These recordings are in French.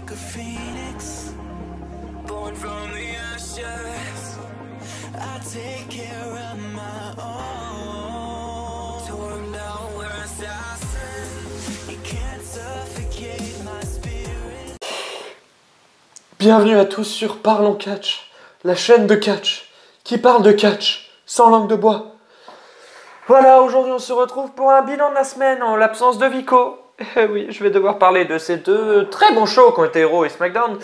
like a phoenix, born from the ashes. I take care of my own. Torn down where assassin, you can't suffocate my spirit. Bienvenue à tous sur Parlons Catch, la chaîne de catch qui parle de catch sans langue de bois. Voilà, aujourd'hui on se retrouve pour un bilan de la semaine en l'absence de Vico. Oui, je vais devoir parler de ces deux très bons shows qui ont été Raw et SmackDown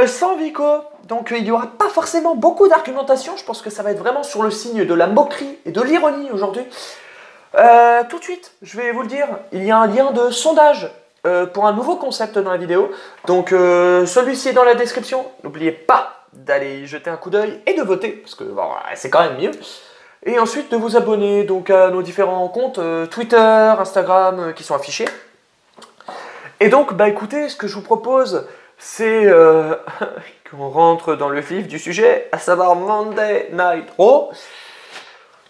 sans Vico. Donc il n'y aura pas forcément beaucoup d'argumentation, je pense que ça va être vraiment sur le signe de la moquerie et de l'ironie aujourd'hui. Tout de suite, je vais vous le dire, il y a un lien de sondage pour un nouveau concept dans la vidéo. Donc celui-ci est dans la description. N'oubliez pas d'aller y jeter un coup d'œil et de voter, parce que bon, c'est quand même mieux. Et ensuite de vous abonner donc à nos différents comptes Twitter, Instagram qui sont affichés. Et donc, bah écoutez, ce que je vous propose, c'est qu'on rentre dans le vif du sujet, à savoir Monday Night Raw.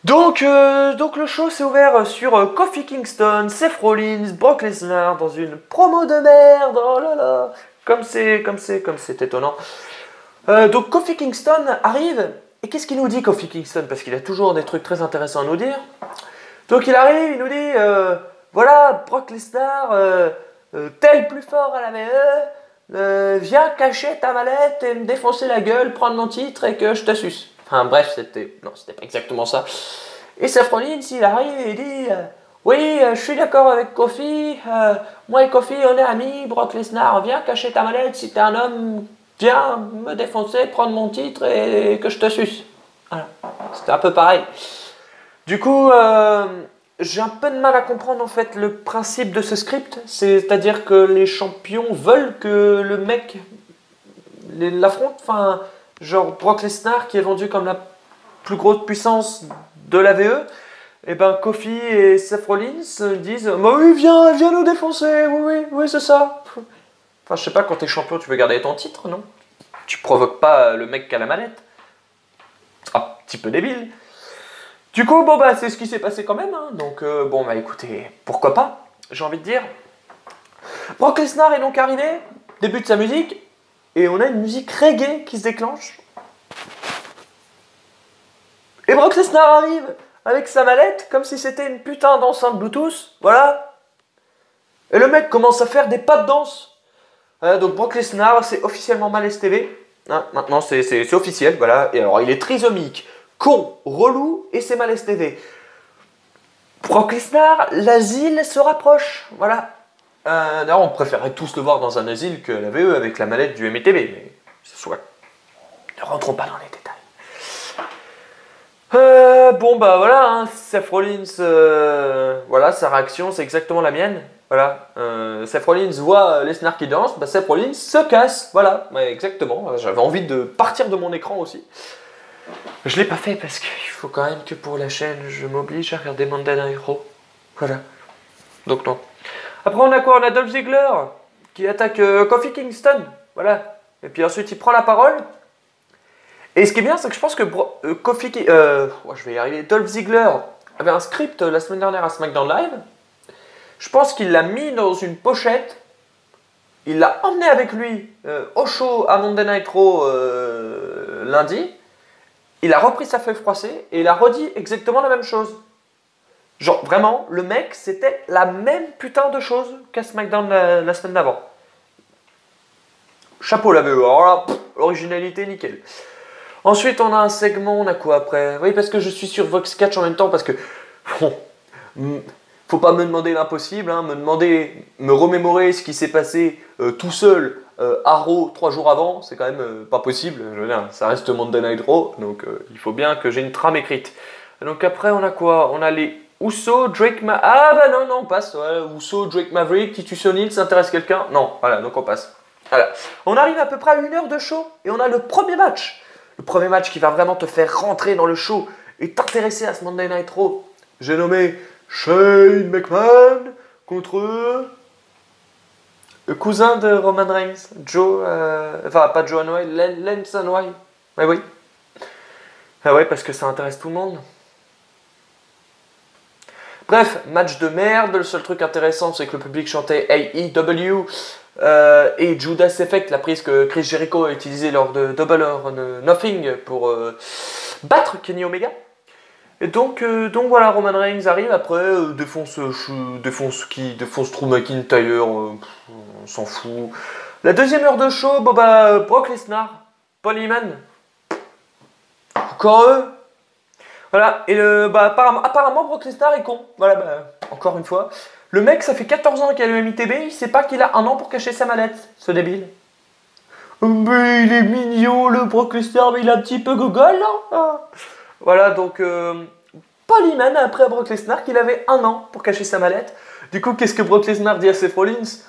Donc le show s'est ouvert sur Kofi Kingston, Seth Rollins, Brock Lesnar dans une promo de merde. Oh là là, comme c'est étonnant. Donc Kofi Kingston arrive. Et qu'est-ce qu'il nous dit, Kofi Kingston? Parce qu'il a toujours des trucs très intéressants à nous dire. Donc il arrive, il nous dit voilà, Brock Lesnar, tel plus fort à la VE, viens cacher ta mallette et me défoncer la gueule, prendre mon titre et que je te suce. Enfin bref, c'était pas exactement ça. Et Seth Rollins, il arrive et il dit oui, je suis d'accord avec Kofi, moi et Kofi, on est amis, Brock Lesnar, viens cacher ta mallette si t'es un homme. Viens me défoncer, prendre mon titre et que je te suce. Voilà. C'était un peu pareil. Du coup, j'ai un peu de mal à comprendre en fait le principe de ce script. C'est-à-dire que les champions veulent que le mec l'affronte. Enfin, genre Brock Lesnar qui est vendu comme la plus grosse puissance de la VE. Et ben Kofi et Seth Rollins disent bah oui, viens nous défoncer. Oui, c'est ça. Enfin, je sais pas, quand t'es champion, tu veux garder ton titre, non? Tu provoques pas le mec qui a la manette. Un petit peu débile. Du coup, bon bah, c'est ce qui s'est passé quand même, hein. Donc, bon bah écoutez, pourquoi pas, j'ai envie de dire. Brock Lesnar est donc arrivé, début de sa musique, et on a une musique reggae qui se déclenche. Et Brock Lesnar arrive avec sa mallette, comme si c'était une putain d'enceinte Bluetooth, voilà. Et le mec commence à faire des pas de danse. Donc Brock Lesnar, c'est officiellement malaise TV. Hein, maintenant, c'est officiel, voilà. Et alors, il est trisomique, con, relou, et c'est malaise TV. Brock Lesnar, l'asile se rapproche, voilà. D'ailleurs, on préférait tous le voir dans un asile que la VE avec la mallette du MTV, mais ce soit. Ne rentrons pas dans les détails. Bon, bah voilà, hein, Seth Rollins, voilà, sa réaction, c'est exactement la mienne. Voilà, Seth Rollins voit Lesnar qui danse, bah Seth Rollins se casse, voilà, ouais, exactement. J'avais envie de partir de mon écran aussi. Je l'ai pas fait parce qu'il faut quand même que pour la chaîne, je m'oblige à regarder Monday Night Raw. Voilà, donc non. Après on a quoi? On a Dolph Ziggler qui attaque Kofi Kingston, voilà. Et puis ensuite il prend la parole. Et ce qui est bien, c'est que je pense que je vais y arriver. Dolph Ziggler avait un script la semaine dernière à SmackDown Live. Je pense qu'il l'a mis dans une pochette, il l'a emmené avec lui au show à Monday Night Raw lundi, il a repris sa feuille froissée et il a redit exactement la même chose. Genre vraiment, le mec, c'était la même putain de chose qu'à SmackDown la semaine d'avant. Chapeau la VE, alors là, originalité nickel. Ensuite, on a un segment, on a quoi après? Oui, parce que je suis sur Vox Catch en même temps, parce que... Bon... Faut pas me demander l'impossible, hein, me remémorer ce qui s'est passé tout seul à Raw 3 jours avant, c'est quand même pas possible. Je veux dire, ça reste Monday Night Raw, donc il faut bien que j'ai une trame écrite. Donc après, on a quoi? On a les Uso, Drake Ah bah non, on passe. Ouais, Uso, Drake Maverick, Titus O'Neil, ça intéresse quelqu'un? Non, voilà, donc on passe. Voilà. On arrive à peu près à 1 heure de show et on a le premier match. Le premier match qui va vraiment te faire rentrer dans le show et t'intéresser à ce Monday Night Raw. J'ai nommé Shane McMahon contre le cousin de Roman Reigns, enfin pas Joe Anoa'i, Lance Anoa'i. Oui. Ah ouais, parce que ça intéresse tout le monde. Bref, match de merde. Le seul truc intéressant, c'est que le public chantait AEW. et Judas Effect, la prise que Chris Jericho a utilisée lors de Double or Nothing pour battre Kenny Omega. Et donc voilà, Roman Reigns arrive après, défonce Drew McIntyre, on s'en fout. La deuxième heure de show, Brock Lesnar, Paul Heyman, encore eux. Voilà, et apparemment Brock Lesnar est con. Voilà, encore une fois. Le mec, ça fait 14 ans qu'il a le MITB, il sait pas qu'il a un an pour cacher sa mallette, ce débile. Mais il est mignon, le Brock Lesnar, mais il a un petit peu gogol, non? Voilà, donc Paul Heyman a appris à Brock Lesnar qu'il avait un an pour cacher sa mallette. Du coup, qu'est-ce que Brock Lesnar dit à Seth Rollins?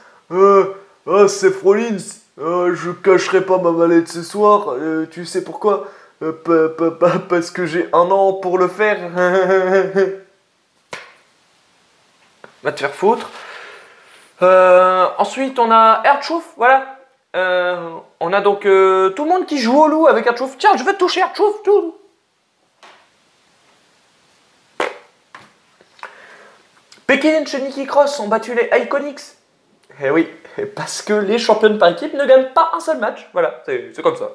Seth Rollins, je cacherai pas ma mallette ce soir, tu sais pourquoi? Parce que j'ai un an pour le faire. Va te faire foutre. Ensuite, on a R-Truth, voilà. On a donc tout le monde qui joue au loup avec R-Truth. Tiens, je vais te toucher R-Truth, tout. Becky Lynch et Nikki Cross ont battu les Iconics. Eh oui, parce que les championnes par équipe ne gagnent pas un seul match. Voilà, c'est comme ça.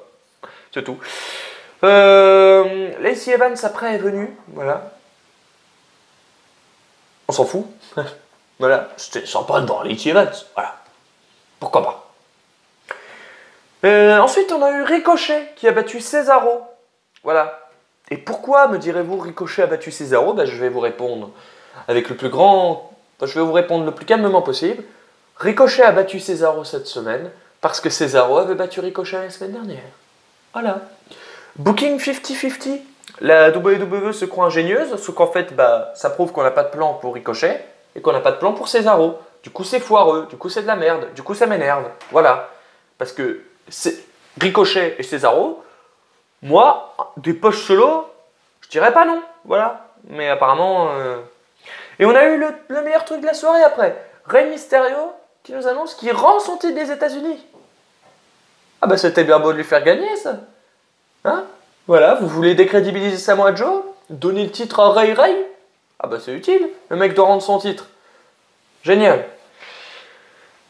C'est tout. Lacey Evans après est venue. Voilà. On s'en fout. Voilà, c'était sympa dans Lacey Evans. Voilà. Pourquoi pas. Ensuite, on a eu Ricochet qui a battu Cesaro. Voilà. Et pourquoi, me direz-vous, Ricochet a battu Cesaro? Je vais vous répondre avec le plus grand... je vais vous répondre le plus calmement possible. Ricochet a battu Cesaro cette semaine parce que Cesaro avait battu Ricochet la semaine dernière. Voilà. Booking 50-50. La WWE se croit ingénieuse, sauf qu'en fait, ça prouve qu'on n'a pas de plan pour Ricochet et qu'on n'a pas de plan pour Cesaro. Du coup, c'est foireux, du coup, c'est de la merde, du coup, ça m'énerve. Voilà. Parce que Ricochet et Cesaro, moi, des poches solo, je dirais pas non. Voilà. Mais apparemment... Et on a eu le meilleur truc de la soirée après. Rey Mysterio qui nous annonce qu'il rend son titre des États-Unis. Ah c'était bien beau de lui faire gagner ça. Hein? Voilà, vous voulez décrédibiliser Samoa Joe? Donner le titre à Ray Ray? C'est utile, le mec doit rendre son titre. Génial.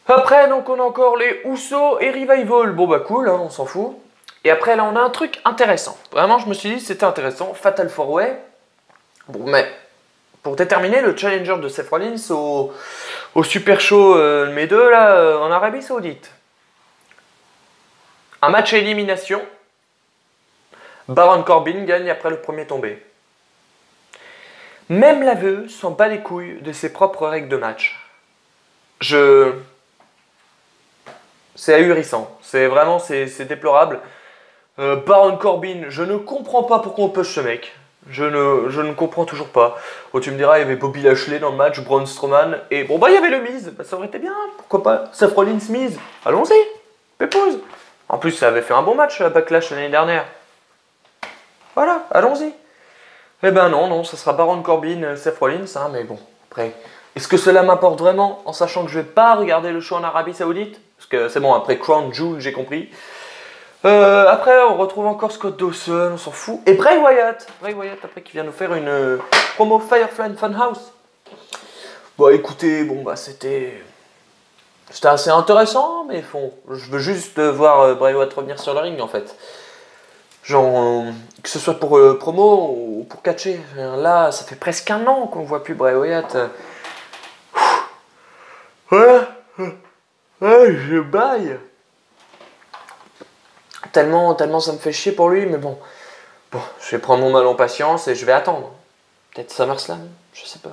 Après, donc on a encore les Usos et Revival. Cool, hein, on s'en fout. Et après, là, on a un truc intéressant. Vraiment, je me suis dit, c'était intéressant. Fatal 4-Way. Mais pour déterminer le challenger de Seth Rollins au Super Show mes deux, là, en Arabie Saoudite. Un match à élimination. Baron Corbin gagne après le premier tombé. Même l'aveu s'en bat les couilles de ses propres règles de match. C'est ahurissant. C'est vraiment, c'est déplorable. Baron Corbin, je ne comprends pas pourquoi on push ce mec. Je ne comprends toujours pas. Tu me diras, il y avait Bobby Lashley dans le match, Braun Strowman, et il y avait le Miz. Ça aurait été bien, pourquoi pas. Seth Rollins, Miz, allons-y, pépouze. En plus, ça avait fait un bon match à Backlash l'année dernière. Voilà, allons-y. Non, ça sera Baron Corbin, Seth Rollins, hein, mais bon, après... Est-ce que cela m'importe vraiment, en sachant que je vais pas regarder le show en Arabie Saoudite? Parce que c'est bon, après Crown Jewel, j'ai compris. Après, on retrouve encore Scott Dawson, on s'en fout. Et Bray Wyatt. Bray Wyatt, après, qui vient nous faire une promo Firefly Funhouse. Écoutez, c'était assez intéressant, mais bon, je veux juste voir Bray Wyatt revenir sur le ring, en fait. Genre, que ce soit pour promo ou pour catcher. Là, ça fait presque un an qu'on voit plus Bray Wyatt. Ouais, je baille. Tellement ça me fait chier pour lui, mais bon, je vais prendre mon mal en patience et je vais attendre. Peut-être SummerSlam, je sais pas.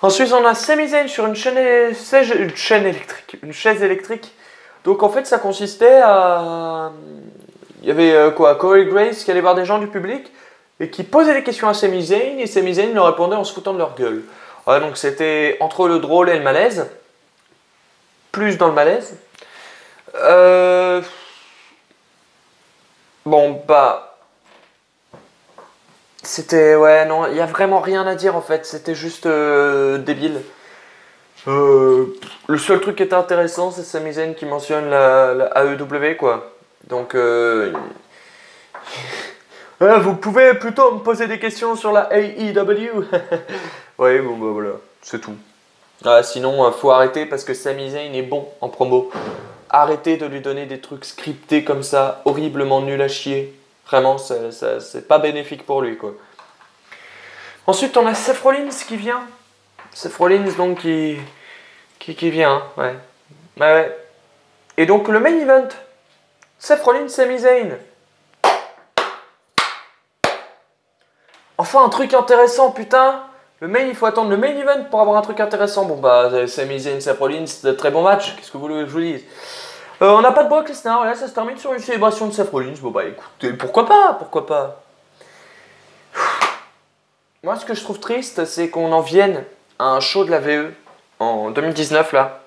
Ensuite, on a Sami Zayn sur une chaise électrique. Donc en fait, ça consistait à... Il y avait Corey Grace qui allait voir des gens du public et qui posait des questions à Sami Zayn et Sami Zayn leur répondait en se foutant de leur gueule. Ouais, donc c'était entre le drôle et le malaise. Plus dans le malaise. C'était... Ouais, non, il n'y a vraiment rien à dire en fait. C'était juste débile. Le seul truc qui était intéressant, c'est Sami Zayn qui mentionne la AEW, quoi. Donc... vous pouvez plutôt me poser des questions sur la AEW. Ouais, voilà, c'est tout. Sinon, faut arrêter parce que Sami Zayn est bon en promo. Arrêtez de lui donner des trucs scriptés comme ça, horriblement nuls à chier. Vraiment, c'est pas bénéfique pour lui, quoi. Ensuite, on a Seth Rollins qui vient. Seth Rollins, donc, qui vient, hein, ouais. Ouais. Et donc, le main event. Seth Rollins, Sami Zayn. Enfin, un truc intéressant, putain. Il faut attendre le main event pour avoir un truc intéressant. Bon, bah, Sami Zayn, Seth Rollins, c'est de très bon match. Qu'est-ce que vous voulez que je vous dise? On n'a pas de Brock Lesnar, là, ça se termine sur une célébration de Seth Rollins. Bon, bah, écoutez, pourquoi pas. Moi, ce que je trouve triste, c'est qu'on en vienne à un show de la VE en 2019, là,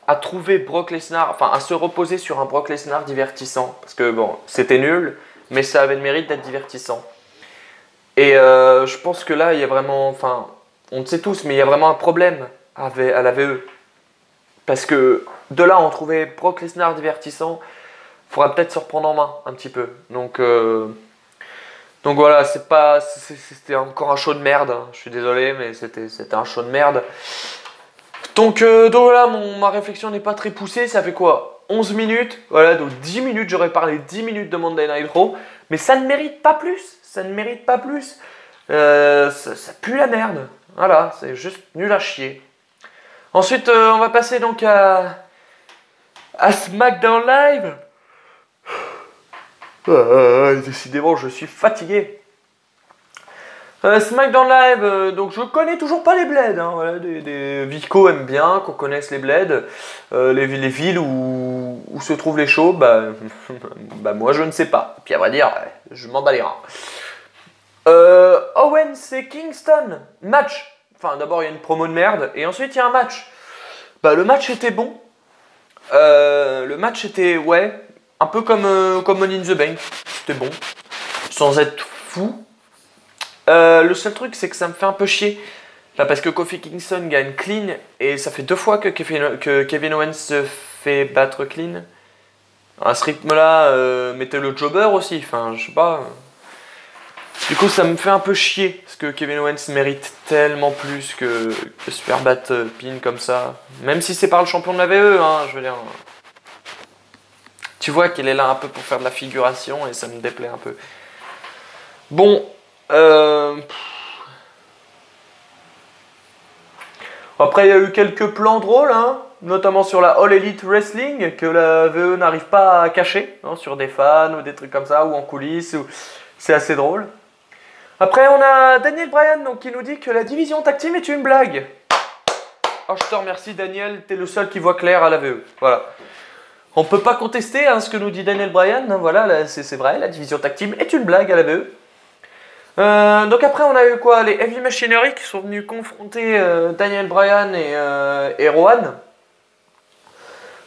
à trouver Brock Lesnar, enfin, à se reposer sur un Brock Lesnar divertissant. Parce que, bon, c'était nul, mais ça avait le mérite d'être divertissant. Et je pense que là, il y a vraiment, enfin, on le sait tous, mais il y a vraiment un problème à la VE. Parce que de là, on trouvait Brock Lesnar divertissant, il faudra peut-être se reprendre en main un petit peu. Donc voilà, c'était encore un show de merde. Hein. Je suis désolé, mais c'était un show de merde. Donc voilà, ma réflexion n'est pas très poussée. Ça fait quoi? 11 minutes. Voilà, donc 10 minutes, j'aurais parlé 10 minutes de Monday Night Raw. Mais ça ne mérite pas plus. Ça pue la merde. Voilà, c'est juste nul à chier. Ensuite, on va passer donc à SmackDown Live. Décidément, je suis fatigué. SmackDown Live, donc je connais toujours pas les bleds. Hein, voilà, Vico aime bien qu'on connaisse les bleds. Les villes où se trouvent les shows, bah moi je ne sais pas. Puis à vrai dire, je m'en bats les reins. Owens et Kingston, match. Enfin, d'abord il y a une promo de merde, et ensuite il y a un match. Bah, le match était bon. Le match était, ouais, un peu comme Money in the Bank. C'était bon, sans être fou. Le seul truc, c'est que ça me fait un peu chier. Là, parce que Kofi Kingston gagne clean, et ça fait 2 fois que Kevin Owens se fait battre clean. À ce rythme-là, mettez le jobber aussi, enfin, je sais pas. Du coup, ça me fait un peu chier, parce que Kevin Owens mérite tellement plus que se faire battre pin comme ça. Même si c'est par le champion de la VE, hein, je veux dire. Tu vois qu'il est là un peu pour faire de la figuration, et ça me déplaît un peu. Bon, après, il y a eu quelques plans drôles, hein, notamment sur la All Elite Wrestling, que la VE n'arrive pas à cacher, hein, sur des fans ou des trucs comme ça, ou en coulisses. C'est assez drôle. Après, on a Daniel Bryan donc, qui nous dit que la division tag team est une blague. Oh, je te remercie, Daniel, t'es le seul qui voit clair à la VE. Voilà. On peut pas contester hein, ce que nous dit Daniel Bryan. Hein, voilà, c'est vrai, la division tag team est une blague à la VE. Donc après, on a eu quoi? Les Heavy Machinery qui sont venus confronter Daniel Bryan et Rowan.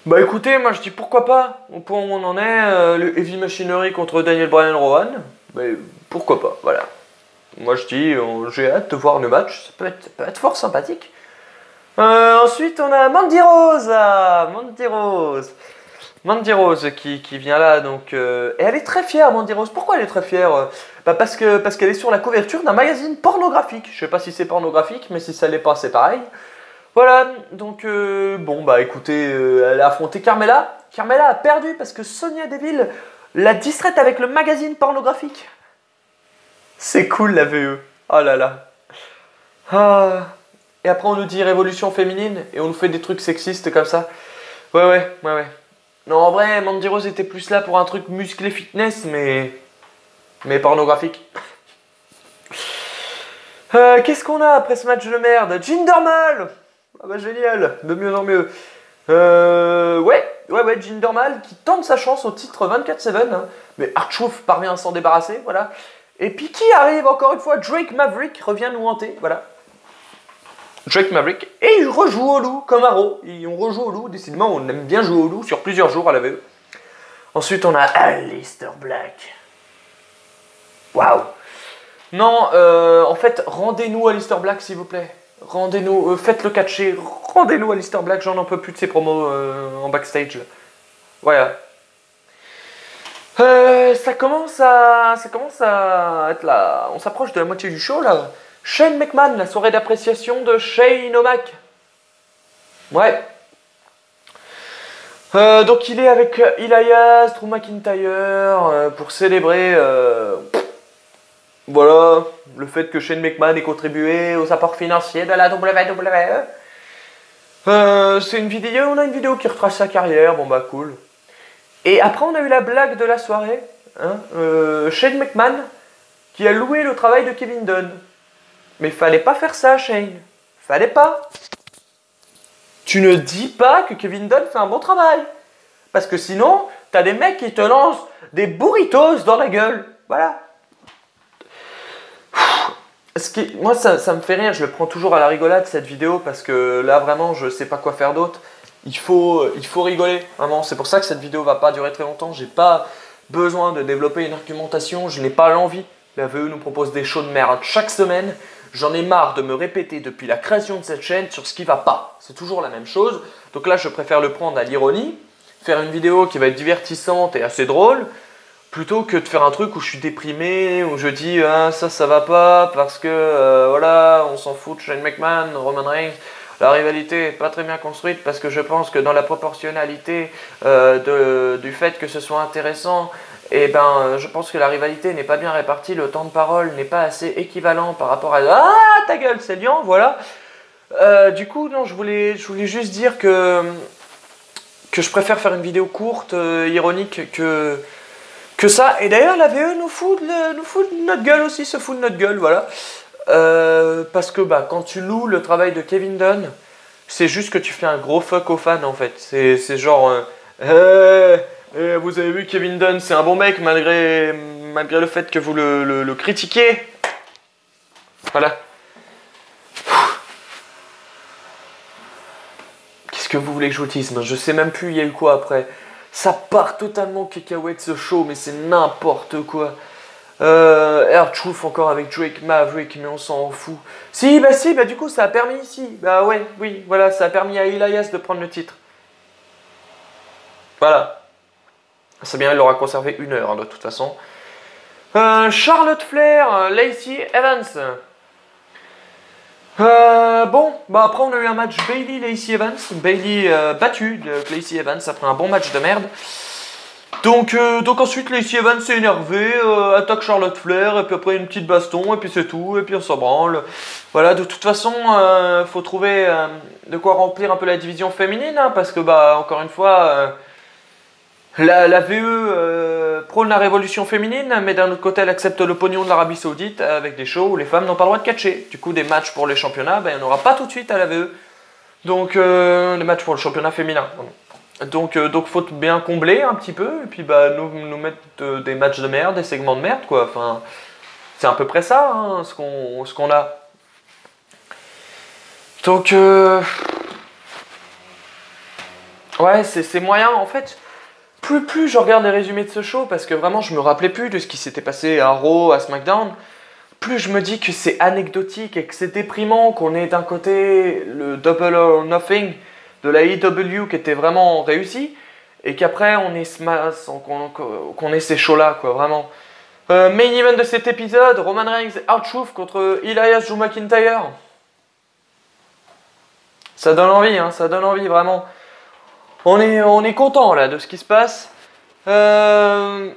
Bah écoutez, moi je dis pourquoi pas. Au point où on en est, le Heavy Machinery contre Daniel Bryan et Rowan. Bah, pourquoi pas, voilà. Moi je dis, j'ai hâte de voir le match, ça peut être fort sympathique. Ensuite on a Mandy Rose, Mandy Rose qui vient là, donc, et elle est très fière, Mandy Rose. Pourquoi elle est très fière? Bah parce qu'elle est sur la couverture d'un magazine pornographique. Je sais pas si c'est pornographique, mais si ça l'est pas, c'est pareil. Voilà, donc bon bah écoutez, elle a affronté Carmella. Carmella a perdu parce que Sonya Deville l'a distraite avec le magazine pornographique. C'est cool la VE. Oh là là. Ah. Et après on nous dit révolution féminine et on nous fait des trucs sexistes comme ça. Ouais. Non en vrai, Mandy Rose était plus là pour un truc musclé fitness mais pornographique. Qu'est-ce qu'on a après ce match de merde? Jinder Mahal. Ah bah génial, de mieux en mieux. Ouais, Jinder Mahal qui tente sa chance au titre 24/7, hein, mais R-Truth parvient à s'en débarrasser, voilà. Et puis qui arrive encore une fois? Drake Maverick revient nous hanter, voilà. Drake Maverick, et il rejoue au loup comme Arrow, on rejoue au loup, décidément on aime bien jouer au loup sur plusieurs jours à la VE. Ensuite on a Aleister Black. Waouh. Non, en fait, rendez-nous Aleister Black s'il vous plaît. Rendez-nous, faites-le catcher, rendez-nous Aleister Black, j'en peux plus de ces promos en backstage. Voilà. Ça commence à être là. On s'approche de la moitié du show là. Shane McMahon, la soirée d'appréciation de Shane O'Mac. Ouais. Donc il est avec Elias, Drew McIntyre pour célébrer voilà, le fait que Shane McMahon ait contribué aux apports financiers de la WWE. C'est une vidéo, on a une vidéo qui retrace sa carrière, bon bah cool. Et après on a eu la blague de la soirée, hein, Shane McMahon qui a loué le travail de Kevin Dunn. Mais fallait pas faire ça, Shane. Fallait pas. Tu ne dis pas que Kevin Dunn fait un bon travail. Parce que sinon, t'as des mecs qui te lancent des burritos dans la gueule. Voilà. Moi, ça me fait rire. Je le prends toujours à la rigolade, cette vidéo, parce que là, vraiment, je sais pas quoi faire d'autre. Il faut rigoler. Vraiment, c'est pour ça que cette vidéo va pas durer très longtemps. J'ai pas besoin de développer une argumentation. Je n'ai pas l'envie. La VE nous propose des shows de merde chaque semaine. J'en ai marre de me répéter depuis la création de cette chaîne sur ce qui va pas. C'est toujours la même chose. Donc là, je préfère le prendre à l'ironie, faire une vidéo qui va être divertissante et assez drôle, plutôt que de faire un truc où je suis déprimé, où je dis ah, ça va pas parce que voilà, on s'en fout de Shane McMahon, Roman Reigns. La rivalité n'est pas très bien construite parce que je pense que dans la proportionnalité du fait que ce soit intéressant, et ben, je pense que la rivalité n'est pas bien répartie, le temps de parole n'est pas assez équivalent par rapport à... Ah, ta gueule, c'est Lian, voilà. Du coup, non, je voulais juste dire que je préfère faire une vidéo courte, ironique, que ça. Et d'ailleurs, la VE nous fout de notre gueule aussi, se fout de notre gueule, voilà. Parce que bah, quand tu loues le travail de Kevin Dunn, c'est juste que tu fais un gros fuck aux fans, en fait. C'est genre... vous avez vu Kevin Dunn, c'est un bon mec malgré le fait que vous le critiquez. Voilà. Qu'est-ce que vous voulez que je vous dise? Je sais même plus il y a eu quoi après. Ça part totalement cacahuète ce show, mais c'est n'importe quoi. R-Truth encore avec Drake Maverick, mais on s'en fout. Si, bah du coup ça a permis, bah ouais, oui, voilà, ça a permis à Elias de prendre le titre. Voilà. C'est bien, il aura conservé 1 heure, hein, de toute façon. Charlotte Flair, Lacey Evans. Bon, bah après on a eu un match Bayley-Lacey Evans. Bayley battu de Lacey Evans après un bon match de merde. Donc ensuite Lacey Evans s'est énervé, attaque Charlotte Flair, et puis après une petite baston, et puis c'est tout, et puis on s'en branle. Voilà, de toute façon, faut trouver de quoi remplir un peu la division féminine, hein, parce que bah encore une fois... La VE prône la révolution féminine, mais d'un autre côté, elle accepte le pognon de l'Arabie Saoudite avec des shows où les femmes n'ont pas le droit de catcher. Du coup, des matchs pour les championnats, ben, il n'y en aura pas tout de suite à la VE. Donc, les matchs pour le championnat féminin. Donc, faut bien combler un petit peu, et puis bah, nous mettre des matchs de merde, des segments de merde, quoi. Enfin, c'est à peu près ça, hein, ce qu'on a. Donc, ouais, c'est moyen, en fait. Plus je regarde les résumés de ce show, parce que vraiment je me rappelais plus de ce qui s'était passé à Raw, à SmackDown, plus je me dis que c'est anecdotique et que c'est déprimant qu'on ait d'un côté le Double or Nothing de la AEW qui était vraiment réussi, et qu'après on ait ces shows-là, quoi, vraiment. Main event de cet épisode, Roman Reigns R-Truth contre Elias Drew McIntyre. Ça donne envie, hein, ça donne envie, vraiment. On est content là de ce qui se passe. Match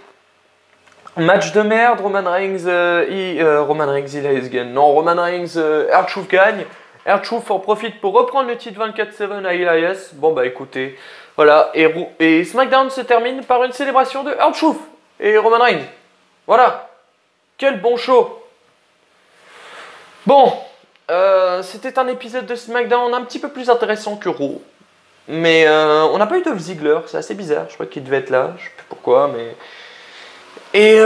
de merde, Roman Reigns, Elias gagne. Non, Roman Reigns, R-Truth gagne. R-Truth en profite pour reprendre le titre 24/7 à Elias. Bon bah écoutez, voilà. Et SmackDown se termine par une célébration de R-Truth et Roman Reigns. Voilà. Quel bon show. Bon, c'était un épisode de SmackDown un petit peu plus intéressant que Raw. Mais on n'a pas eu Dolph Ziggler, c'est assez bizarre, je crois qu'il devait être là, je sais plus pourquoi, mais... Et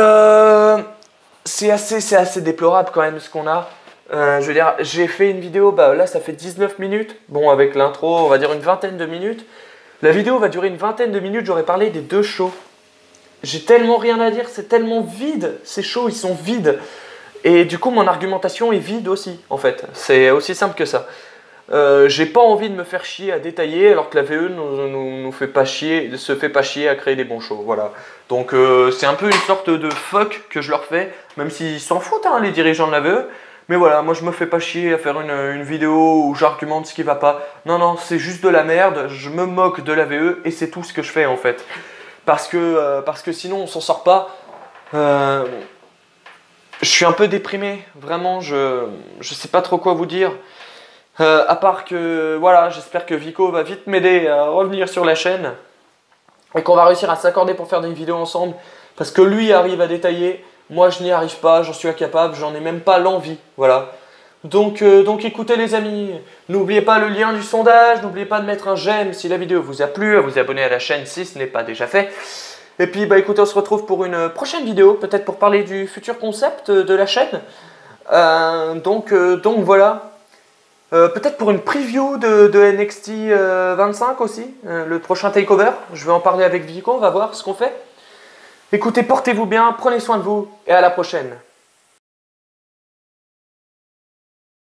c'est assez déplorable quand même ce qu'on a. Je veux dire, j'ai fait une vidéo, bah là ça fait 19 minutes, bon avec l'intro on va dire une vingtaine de minutes. La vidéo va durer une vingtaine de minutes, j'aurais parlé des 2 shows. J'ai tellement rien à dire, c'est tellement vide, ces shows ils sont vides. Et du coup mon argumentation est vide aussi en fait, c'est aussi simple que ça. J'ai pas envie de me faire chier à détailler alors que la VE nous fait pas chier, se fait pas chier à créer des bons shows, voilà. Donc c'est un peu une sorte de fuck que je leur fais, même s'ils s'en foutent hein, les dirigeants de la VE, Mais voilà, moi je me fais pas chier à faire une vidéo où j'argumente ce qui va pas. Non, non, c'est juste de la merde, je me moque de la VE et c'est tout ce que je fais en fait. Parce que sinon on s'en sort pas. Je suis un peu déprimé, vraiment, je sais pas trop quoi vous dire. À part que, voilà, j'espère que Vico va vite m'aider à revenir sur la chaîne. Et qu'on va réussir à s'accorder pour faire des vidéos ensemble. Parce que lui arrive à détailler, moi je n'y arrive pas, j'en suis incapable, j'en ai même pas l'envie. Voilà. Donc écoutez les amis, n'oubliez pas le lien du sondage, n'oubliez pas de mettre un j'aime si la vidéo vous a plu, à vous abonner à la chaîne si ce n'est pas déjà fait. Et puis bah écoutez, on se retrouve pour une prochaine vidéo, peut-être pour parler du futur concept de la chaîne. Donc voilà. Peut-être pour une preview de NXT 25 aussi, le prochain takeover. Je vais en parler avec Vico, on va voir ce qu'on fait. Écoutez, portez-vous bien, prenez soin de vous et à la prochaine.